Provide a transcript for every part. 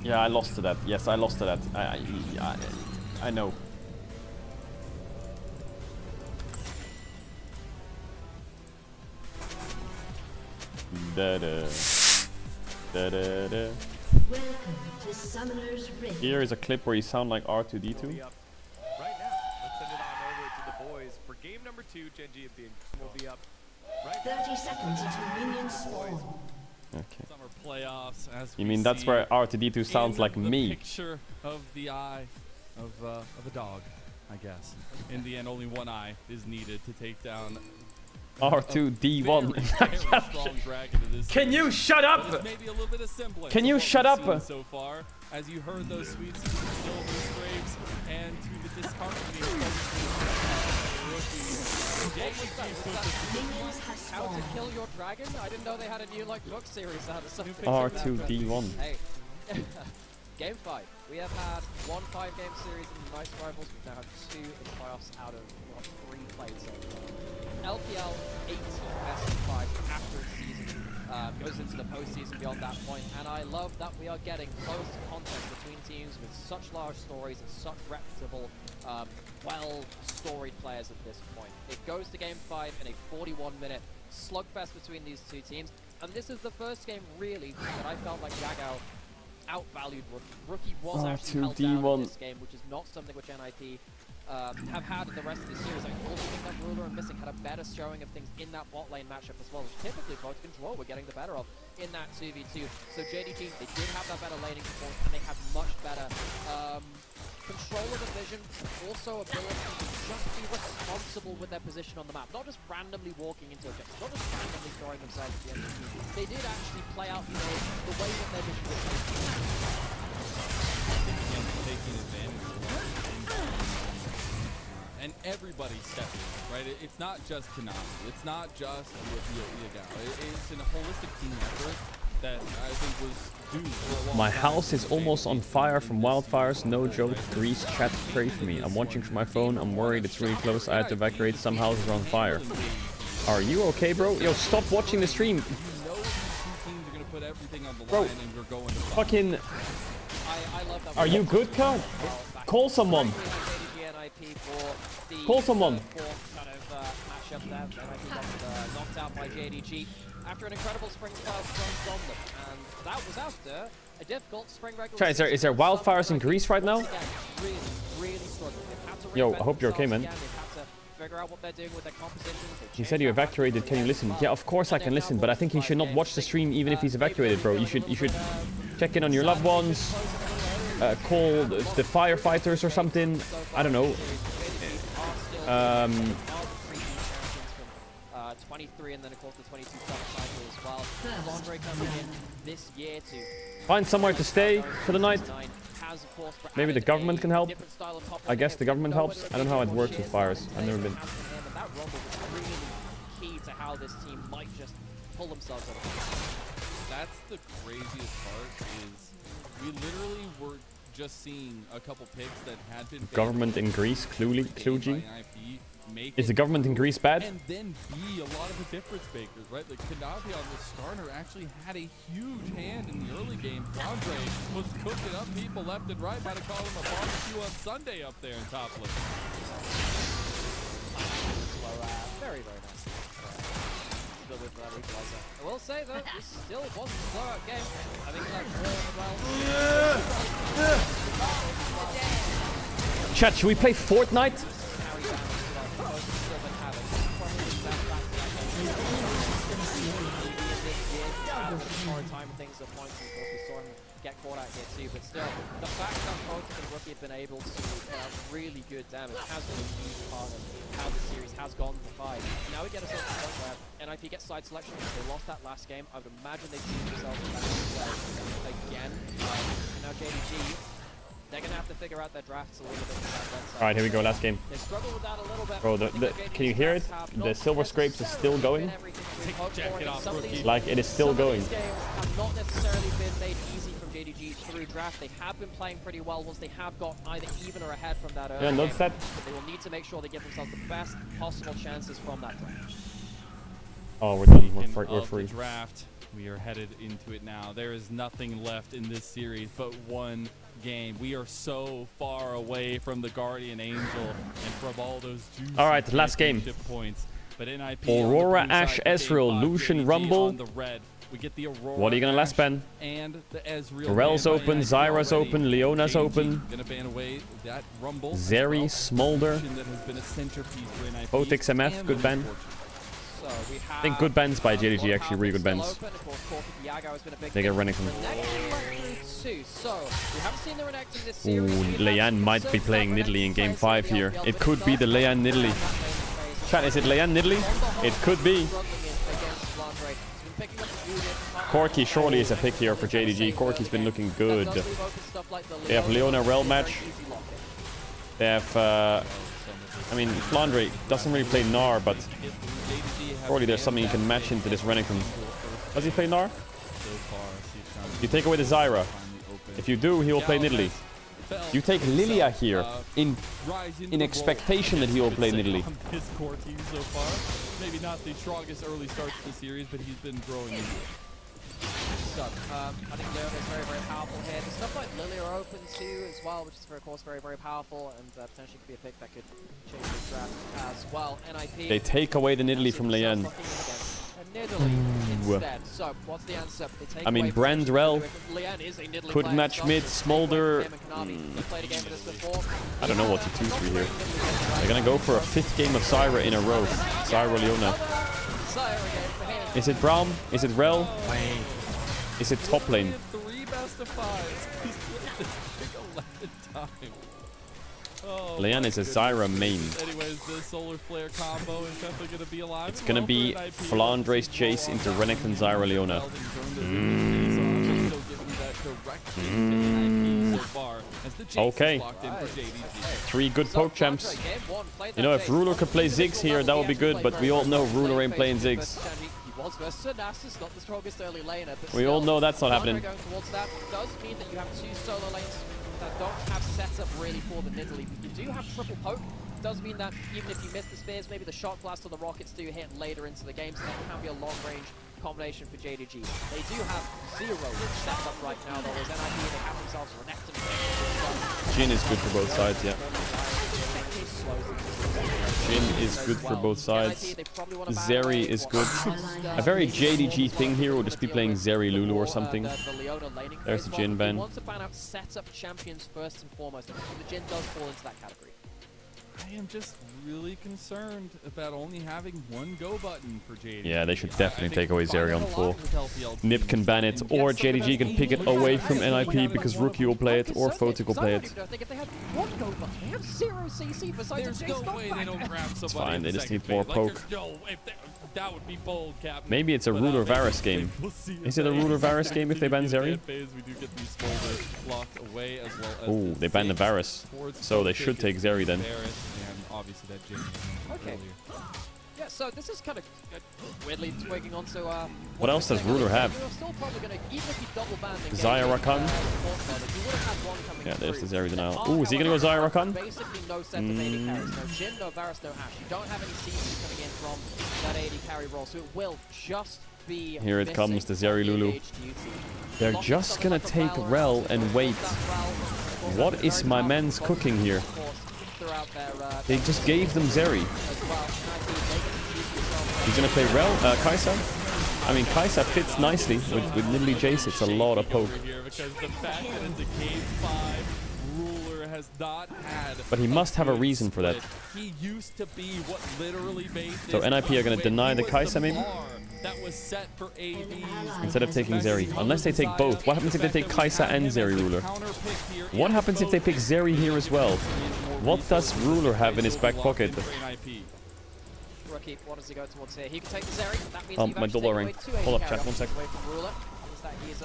Yeah, I lost to that. Yes, I lost to that. I know. Da-da. Da-da-da. Welcome to Summoner's Rift. Here is a clip where you sound like R2-D2. Right now, let's send it on over to the boys for game number 2. Genji and Bing will be up. Right 30 seconds until minions spawn. Okay. Summer playoffs, as You mean that's where R2-D2 sounds like me? Picture of the eye of a dog, I guess. In the end, only one eye is needed to take down R2-D1. very strong dragon of this Can you series. shut But up? there's maybe a little bit of semblance Can of you what shut we've up? seen so far, as you heard those sweet silver scrapes, and to the disheartening Minions have How to spawned. kill your dragon? I didn't know they had a new book series out of something. R2-D1. Hey, game 5. We have had 1 5-game series in the Nice Rivals. We've now had 2 in the playoffs out of 3 played so far. LPL 8 best of 5 after the season goes into the postseason beyond that point, and I love that we are getting close content between teams with such large stories and such reputable, well-storied players at this point. It goes to game 5 in a 41-minute slugfest between these two teams, and this is the first game really that I felt like Jagao outvalued Rookie. Rookie was actually held down in this game, which is not something which NIP have had in the rest of the series. Like also picking up Ruler and Missing had a better showing of things in that bot lane matchup as well, which typically both Control were getting the better of in that 2v2. So JDG, they did have that better laning performance, and they have much better control of the vision, also ability to just be responsible with their position on the map, not just randomly walking into objectives, not just randomly throwing themselves at the end of the team. They did actually play out, the way that their vision was taking advantage of that. And everybody stepping in, right? It's not just Konami. It's not just Yagao. It's a holistic team effort that I think was due for a long My time. house is almost on fire from wildfires. No joke. Grease chat, pray for me. I'm watching from my phone. I'm worried it's really close. I had to evacuate. Some houses are on fire. Are you okay, bro? Yo, stop watching the stream. You know these two teams are gonna put everything on the Bro, line, and we're going to fucking. I love that. Are you good, Cal? Call someone. Call someone. Kind of matchup there. NIP got knocked out by JDG after an incredible spring style from them, and that was after a difficult spring regular. Chat, is there wildfires in Greece right now? Really, really struggling. They've had to Yo, reinvent I hope you're okay, man. themselves again. They've had to figure out what they're doing with their compositions. He said you evacuated. Can you listen? Yeah, of course I can listen, but I think he should not watch the stream even if he's evacuated, bro. You should check in on your loved ones. Call the firefighters or something. I don't know. 23 and then of course the 22 cycle as well. Laundry coming in this year to Find somewhere to stay for the night. has of course Maybe the government can help. different style of top I guess the government helps. I don't know how it works with fires. I've never been. And that rumble was really key to how this team might just pull themselves out of it. That's the craziest part is we literally were just seeing a couple picks that had been Government in Greece, Kluji. Is the Is government in Greece bad? and then be a lot of the difference makers, right? Like Kanavi on the starter actually had a huge hand in the early game. Andre was cooking up people left and right. Might have called him a barbecue on Sunday up there in top lane. Very, very nice. Still with that equalizer. I will say though, this still wasn't a blowout game. I think that's well. Chat, should we play Fortnite? Time things are points, of course we saw him get caught out here too, but still, the fact that both of the Rookie have been able to put out really good damage has been a huge part of how the series has gone to 5. And now we get ourselves to the point where NIP gets side selection because they lost that last game. I would imagine they see themselves back again. And now JDG, they're going to have to figure out their drafts a little bit. Alright, here we go, last game. They struggle with that a little bit. Bro, can you hear it? The silver scrapes is still going. Like, it is still going. Some of these games have not necessarily been made easy from JDG through draft. They have been playing pretty well once they have got either even or ahead from that early Yeah, game. notice that. But they will need to make sure they give themselves the best possible chances from that draft. Oh, we're done. We're Of free. the draft, We are headed into it now. There is nothing left in this series but one game. We are so far away from the Guardian Angel and from all those juicy Alright, last game. points. But NIP Aurora, on the blue Ashe, side for game Ezreal, 5, Lucian, JDG Rumble. on the red. We get the Aurora, What are you gonna last Ashe, ban? and the Ezreal. Rel's banned by open, NIP Zyra's already. open, Leona's JDG open. Gonna ban away that Rumble. as Zeri, well. Smolder. Lucian that has been a centerpiece for NIP. Otix MF, and good ban. Fortune. So we have I think good bans by JDG, actually really good bans. They get Renekton. So we haven't seen the Renekton this Ooh, series. Leyan might be playing Nidalee in game 5 here. It could be the Leyan Nidalee. Chat, is it Leyan Nidalee? It could be. Corki surely is a pick here for JDG. Corki's been looking good. They have Leona Rel match. They have, I mean, Flandre doesn't really play Gnar, but surely there's something you can match into this Renekton. Does he play Gnar? You take away the Zyra. If you do, he will play Nidalee. You take Lilia here in expectation that he will play Nidalee. His core team so far. Maybe not the strongest early starts to the series, but he's been growing into it. So, I think Leona is very, very powerful here. The stuff like Lily are open too as well, which is of course very, very powerful, and potentially could be a pick that could change the draft as well. NIP. They take away the Nidalee from Leyan. Instead. So, what's the answer? They take I mean, away Brand Rel Leyan is a Nidalee could player match himself. mid, Smolder. He played a game with us before. I don't know what to 2-3 here. They're gonna go for a 5th game of Zyra in a row. Zyra Leona. Is it Braum? Is it Rel? Is it top lane? 3 best of 5s. He's played this 11 times. Oh, Leon is a Zyra main. anyways, the Solar Flare combo is definitely going to be alive. It's gonna be Flandre's chase into Renekton Zyra Leona. Okay. 3 good poke champs. You know, if Ruler could play Ziggs here, that would be good, but we all know Ruler ain't playing Ziggs. We all know that's not happening. Going towards that does mean that you have 2 solo lanes that don't have setup really for the Nidalee. You do have triple poke. Does mean that even if you miss the spears, maybe the shot blast or the rockets do hit later into the game, so that can be a long range combination for JDG. They do have 0 set up right now, though. There's NIP, they have themselves a Renekton. Jhin is good for both sides, yeah. Jhin is good for both sides. Zeri is good. A very JDG thing here would just be playing Zeri Lulu or something. There's the Jhin ban. You want to ban out setup champions first and foremost. The Jhin does fall into that category. I am just really concerned about only having 1 go button for JDG. Yeah, they should definitely take away Zeri on full. Nip can ban it, or JDG can pick it away from NIP because Rookie will play it, or Photic will play it. I think if they had 1 go button, they have 0 CC besides There's no way they don't grab somebody. It's fine, in they the just second need more phase. poke. Like, no, if that would be bold, Captain. Maybe it's a But, Ruler maybe Varus game. we'll see Is it a Ruler Varus game if they ban Zeri? Phase, we do get these Smolder blocked away as well as Ooh, they banned the Varus. So they should take Zeri then. Obviously that Jhin. Okay. Yeah, so this is kind of weirdly twigging onto What else does Ruler have? You're still probably gonna, even if you double ban the Zaya game, Rakan? you would have had 1 coming Yeah, there's the through. Zeri denial. There Ooh, is he gonna go Zaya Rakan? Basically no set of AD carries. No Jhin, no Varus, no Ashe. You don't have any CC coming in from that AD carry role, so it will just be Here it comes, the Zeri Lulu. They're just gonna take Rel and wait. What is my man's cooking here? They just gave them Zeri. He's gonna play Rel, Kai'Sa. I mean, Kai'Sa fits nicely with Nidalee Jace. It's a lot of poke. Because the fact that it's a game 5, Ruler has not had. But he must have a reason for that. He used to be what literally made So this NIP are gonna when deny he the was Kai'Sa maybe? bar that was set for ADs. Instead of taking Zeri. Unless they take both. What happens if they take Kai'Sa and Zeri Ruler? What happens if they pick Zeri here as well? What does Ruler have in his back pocket? Rookie, what does he go towards here? He can take the Zeri. That means Oh, you've my actually double taken ring. away 2 AD Hold up, carry chat, 1 options sec. away from Ruler. Means that he's,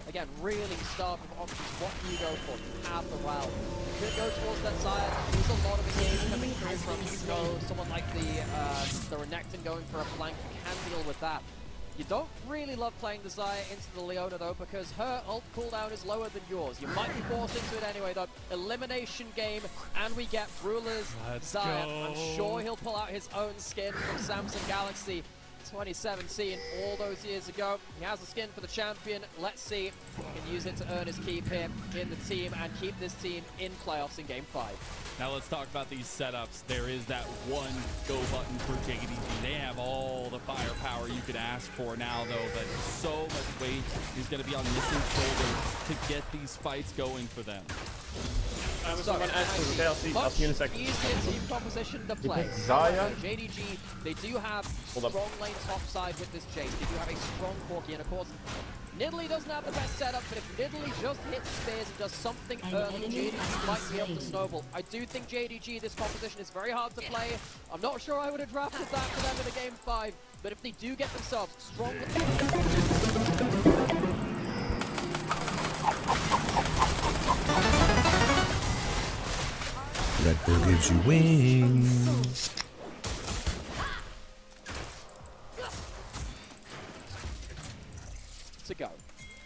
again, really starved of options. What do you go for? You have the Rel. You could go towards that side. There's a lot of engage coming through from Hugo. Someone like the Renekton going for a flank. You can deal with that. You don't really love playing the Xayah into the Leona though, because her ult cooldown is lower than yours. You might be forced into it anyway though. Elimination game, and we get Ruler's Xayah. I'm sure he'll pull out his own skin from Samsung Galaxy. 2017, all those years ago. He has the skin for the champion. Let's see if he can use it to earn his keep here in the team and keep this team in playoffs in Game 5. Now let's talk about these setups. There is that one go button for JDG. They have all the firepower you could ask for now, though, but so much weight is going to be on Nissan's shoulders to get these fights going for them. So, Okay, I'll see you in a second. Easier team composition to play. Xayah. JDG, they do have strong lane top side with this Jace. They do have a strong Corki, and of course, Nidalee doesn't have the best setup, but if Nidalee just hits spears and does something early, JDG might be able to snowball. I do think JDG, this composition is very hard to play. I'm not sure I would have drafted that for them in a Game 5, but if they do get themselves strong... Red Bull gives you wings. to go.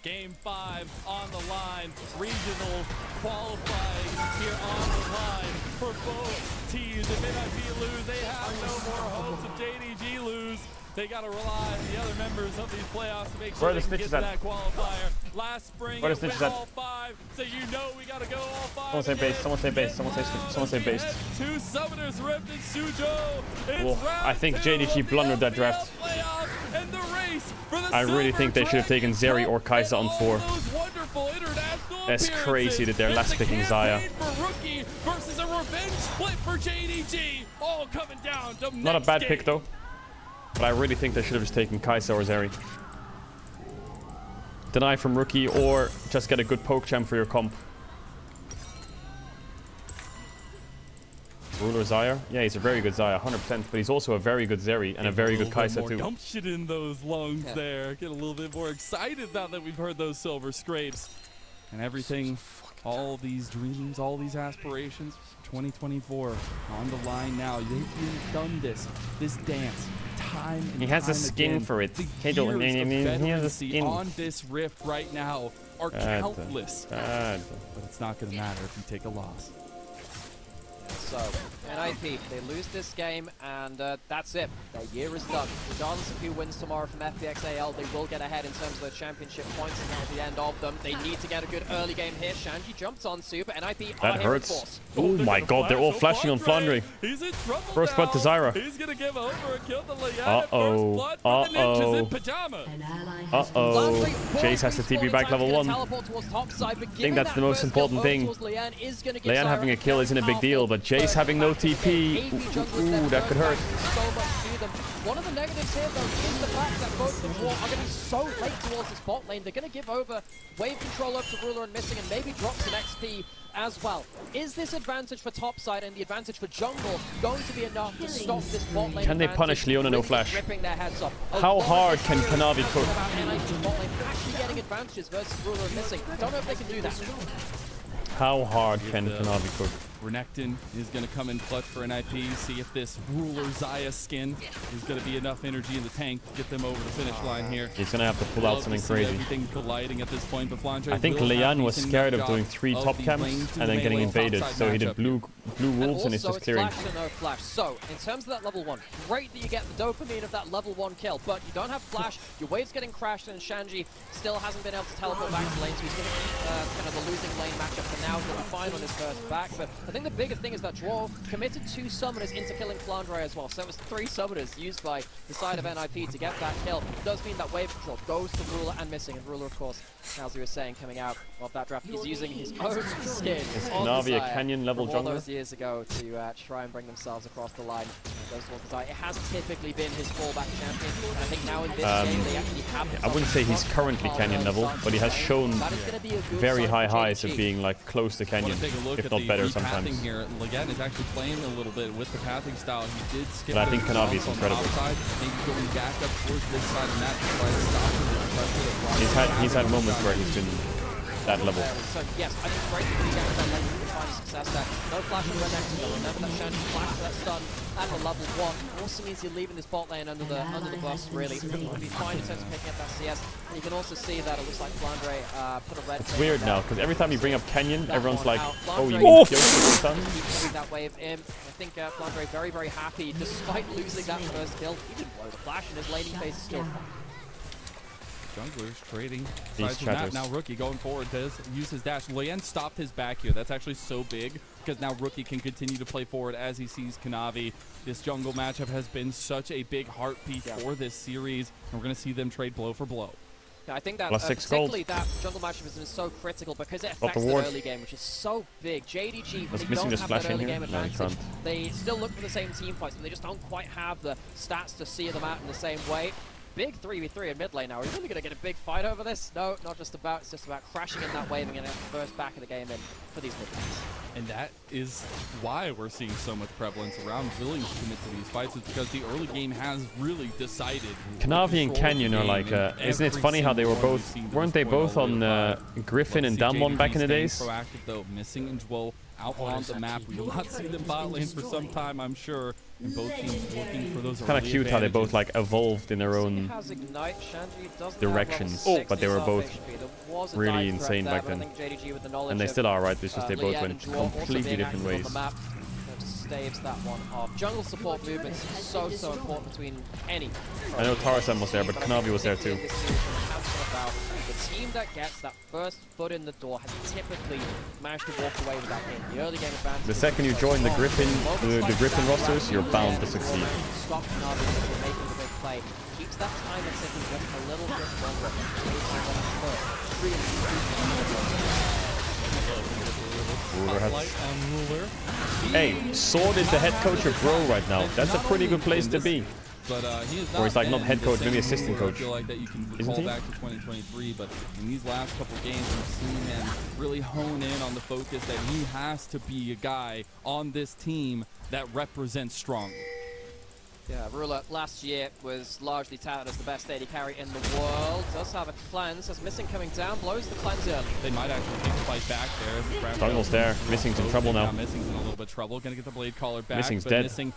Game 5 on the line, regional qualifying here on the line for both teams. If NIP lose, they have no more hopes. If JDG lose, they got to rely on the other members of these playoffs to make sure they can get to that qualifier. Last spring, it went all 5, so you know we got to go all 5. Someone say base, someone say base, someone say base. Two summoners ripped in Suzhou. It's I think JDG blundered that draft. And the race for the I really think they should have taken Zeri or Kai'Sa on 4. That's crazy that they're last picking Xayah. Rookie versus a revenge split for JDG. All coming down to Not a bad pick though. But I really think they should have just taken Kai'Sa or Zeri. Deny from rookie or just get a good poke champ for your comp. Ruler Xayah? Yeah, he's a very good Xayah, 100%, but he's also a very good Zeri and a very good Kai'Sa too. Gumption in those lungs there. Get a little bit more excited now that we've heard those silver scrapes. And everything, all these dreams, all these aspirations, 2024 on the line now. They've done this dance. Time and he has a skin again. for it. The he has a skin on this rift right now are countless. But it's not going to matter if you take a loss. So, NIP, they lose this game, and that's it. Their year is done. Regardless of who wins tomorrow from FPXAL, they will get ahead in terms of the championship points, and that'll be the end of them. They need to get a good early game here. Shanji jumps on Super. NIP that hurts. Oh my god, they're all flashing on Flandre. He's in trouble First blood to Zyra. He's going to give over a kill to Lian. Uh-oh. Uh-oh. Uh-oh. Jace has to TP back level 1. I think that's the most important thing. Lian having a kill isn't a big deal, but Jace having no TP, ooh, that could hurt. One of the negatives here, though, is the fact that both of them are going to be so late towards the spot lane. They're going to give over wave control up to Ruler and Missing, and maybe drop some XP as well. Is this advantage for topside and the advantage for jungle going to be enough to stop this bot lane? Can they punish Leona no flash? Ripping their heads off. How hard can Kanavi cook? Actually getting advantages versus Ruler and Missing. I don't know if they can do that. How hard can Kanavi cook? Renekton is going to come in clutch for NIP, see if this Ruler Xayah skin is going to be enough energy in the tank to get them over the finish line here. He's going to have to pull out something crazy. Everything colliding at this point, but Flandre I think Lian was scared of doing 3 top camps and then getting invaded, so he did blue wolves and he's just clearing. Flash to no flash. So, in terms of that level 1, great that you get the dopamine of that level 1 kill, but you don't have flash, your wave's getting crashed, and Shanji still hasn't been able to teleport back to lane, so he's going to keep kind of the losing lane matchup for now. He's going to find on his first back, but I think the biggest thing is that Draw committed 2 summoners into killing Flandre as well, so it was 3 summoners used by the side of NIP to get that kill. It does mean that wave control goes to Ruler and Missing, and Ruler, of course, as we were saying, coming out of that draft, he's using his own skin. Is Kanavi a Canyon level jungler? All jungler? those years ago to try and bring themselves across the line. It has typically been his fallback champion, and I think now in this game they actually have. I wouldn't say he's currently Canyon level, but he has shown very high highs of being like close to Canyon, if not better sometimes. Here. Lian is actually playing a little bit with the pathing style. He did skip. But I think Kanavi is incredible. Maybe going back up towards this side of that to try to stop him. He's had moments where he's been that level. So yes, I think it's great to get that lane to try find success there. No flash on red next to them. Remember that Shandy flash that stun at the level 1. Also means you're leaving this bot lane under the bus, really. You'll be fine in terms of picking up that CS. And you can also see that it looks like Flandre put a red. It's weird now, because every time you bring up Canyon, everyone's like, oh, you Flandre mean Yoshi stun? keep putting that wave in. I think Flandre very, very happy, despite losing that first kill. He didn't blow the flash, and his laning phase is still fine. Junglers trading. These chatters. Now Rookie going forward does use his dash. Lian stopped his back here. That's actually so big because now Rookie can continue to play forward as he sees Kanavi. This jungle matchup has been such a big heartbeat for this series, and we're going to see them trade blow for blow. Yeah, I think that +6 particularly gold. that jungle matchup has been so critical because it Got affects the the ward. early game, which is so big. JDG, Was they missing don't this have flash that in early here? game No, you advantage. can't. They still look for the same team fights, but they just don't quite have the stats to see them out in the same way. Big 3v3 in mid lane now. Are we really going to get a big fight over this? No, not just about. It's just about crashing in that wave and getting the first back of the game in for these mid lanes. And that is why we're seeing so much prevalence around willing to commit to these fights, is because the early game has really decided. Kanavi and Canyon are like, isn't it funny how they were both, weren't they both on Griffin and Damwon back in the days? Proactive though, missing and Dwell out on the map. We will not see them bot lane for some time, I'm sure. And both teams looking for those Kind of cute how they both like evolved in their own Has Ignite. Shanji doesn't directions, have level but they were 60 both HP. There was a really dive threat insane there, back but I then. think JDG with the knowledge And they of, still are, right? It's just they both Lian went and Dwarf also completely being different active ways. on the map, kind of staves that one off. Jungle support movements are so important between any. I know Tarzan was there, but Kanavi was there too. The team that gets that first foot in the door has typically managed to walk away with that game. The early game advantage. The second you join the Griffin, the Griffin rosters, you're bound to succeed. Stop Kanavi from making the big play. Keeps that time and ticking just a little bit longer. Ruler has. Ruler. Hey, Sword is the head coach of Bro right now. That's a pretty good place to be. But he is Or he's like not been head the coach, same maybe assistant Ruler. coach. I feel like that you can Isn't recall he? back to 2023, but in these last couple games, we've seen him really hone in on the focus that he has to be a guy on this team that represents strong. Yeah, Ruler last year was largely touted as the best AD carry in the world. Does have a cleanse, has Missing coming down, blows the cleanse early. They might actually take the fight back there. Jungle's there. Missing's in trouble now. Missing's in a little bit of trouble. Gonna get the blade collar back. Missing's but dead. Missing